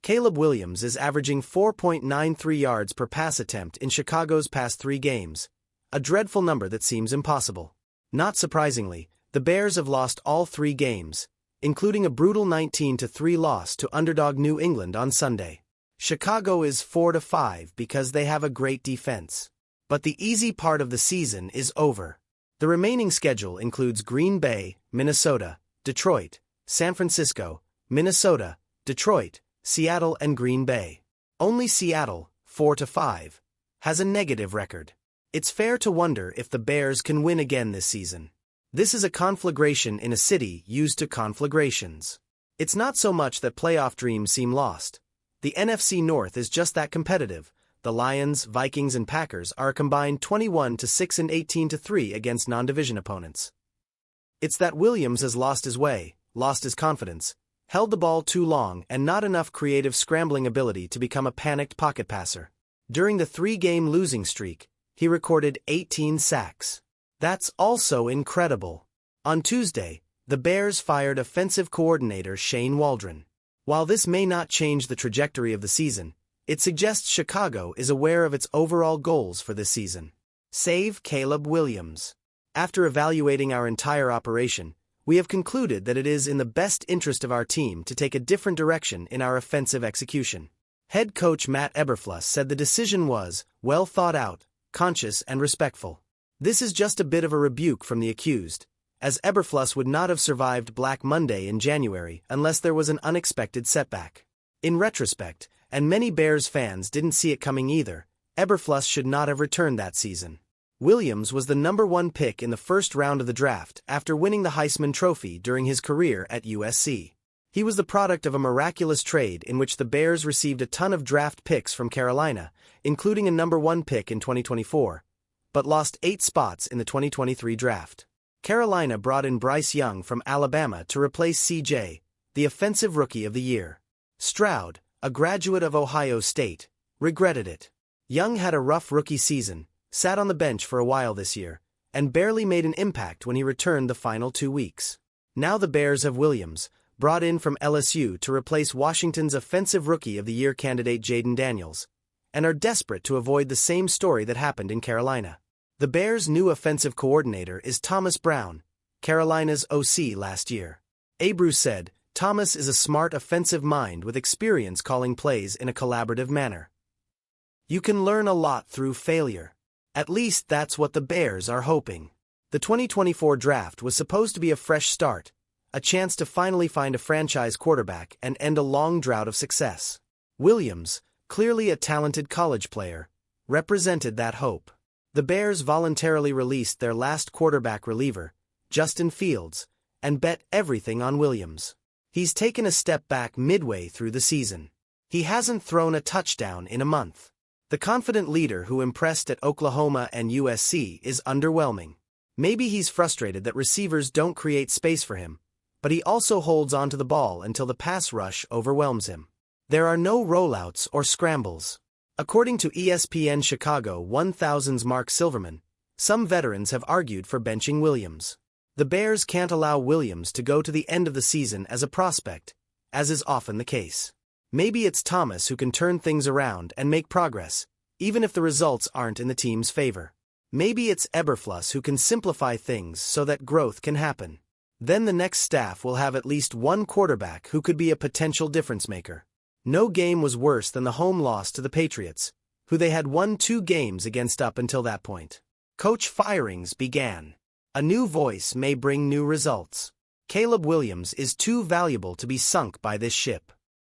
Caleb Williams is averaging 4.93 yards per pass attempt in Chicago's past 3 games, a dreadful number that seems impossible. Not surprisingly, the Bears have lost all 3 games, including a brutal 19-3 loss to underdog New England on Sunday. Chicago is 4-5 because they have a great defense. But the easy part of the season is over. The remaining schedule includes Green Bay, Minnesota, Detroit, San Francisco, Minnesota, Detroit, Seattle and Green Bay. Only Seattle, 4-5, has a negative record. It's fair to wonder if the Bears can win again this season. This is a conflagration in a city used to conflagrations. It's not so much that playoff dreams seem lost. The NFC North is just that competitive. The Lions, Vikings and Packers are a combined 21-6 and 18-3 against non-division opponents. It's that Williams has lost his way, lost his confidence, held the ball too long and not enough creative scrambling ability to become a panicked pocket passer. During the 3-game losing streak, he recorded 18 sacks. That's also incredible. On Tuesday, the Bears fired offensive coordinator Shane Waldron. While this may not change the trajectory of the season, it suggests Chicago is aware of its overall goals for this season. Save Caleb Williams. After evaluating our entire operation, we have concluded that it is in the best interest of our team to take a different direction in our offensive execution. Head coach Matt Eberflus said the decision was well thought out, conscious and respectful. This is just a bit of a rebuke from the accused, as Eberflus would not have survived Black Monday in January unless there was an unexpected setback. In retrospect, and many Bears fans didn't see it coming either, Eberflus should not have returned that season. Williams was the number 1 pick in the first round of the draft after winning the Heisman Trophy during his career at USC. He was the product of a miraculous trade in which the Bears received a ton of draft picks from Carolina, including a number 1 pick in 2024, but lost 8 spots in the 2023 draft. Carolina brought in Bryce Young from Alabama to replace C.J., the Offensive Rookie of the Year. Stroud, a graduate of Ohio State, regretted it. Young had a rough rookie season, sat on the bench for a while this year, and barely made an impact when he returned the final 2 weeks. Now the Bears have Williams, brought in from LSU to replace Washington's Offensive Rookie of the Year candidate Jayden Daniels, and are desperate to avoid the same story that happened in Carolina. The Bears' new offensive coordinator is Thomas Brown, Carolina's OC last year. Abreu said, "Thomas is a smart offensive mind with experience calling plays in a collaborative manner. You can learn a lot through failure. At least that's what the Bears are hoping." The 2024 draft was supposed to be a fresh start, a chance to finally find a franchise quarterback and end a long drought of success. Williams, clearly a talented college player, represented that hope. The Bears voluntarily released their last quarterback reliever, Justin Fields, and bet everything on Williams. He's taken a step back midway through the season. He hasn't thrown a touchdown in a month. The confident leader who impressed at Oklahoma and USC is underwhelming. Maybe he's frustrated that receivers don't create space for him, but he also holds onto the ball until the pass rush overwhelms him. There are no rollouts or scrambles. According to ESPN Chicago 1000's Mark Silverman, some veterans have argued for benching Williams. The Bears can't allow Williams to go to the end of the season as a prospect, as is often the case. Maybe it's Thomas who can turn things around and make progress, even if the results aren't in the team's favor. Maybe it's Eberflus who can simplify things so that growth can happen. Then the next staff will have at least one quarterback who could be a potential difference maker. No game was worse than the home loss to the Patriots, who they had won 2 games against up until that point. Coach firings began. A new voice may bring new results. Caleb Williams is too valuable to be sunk by this ship.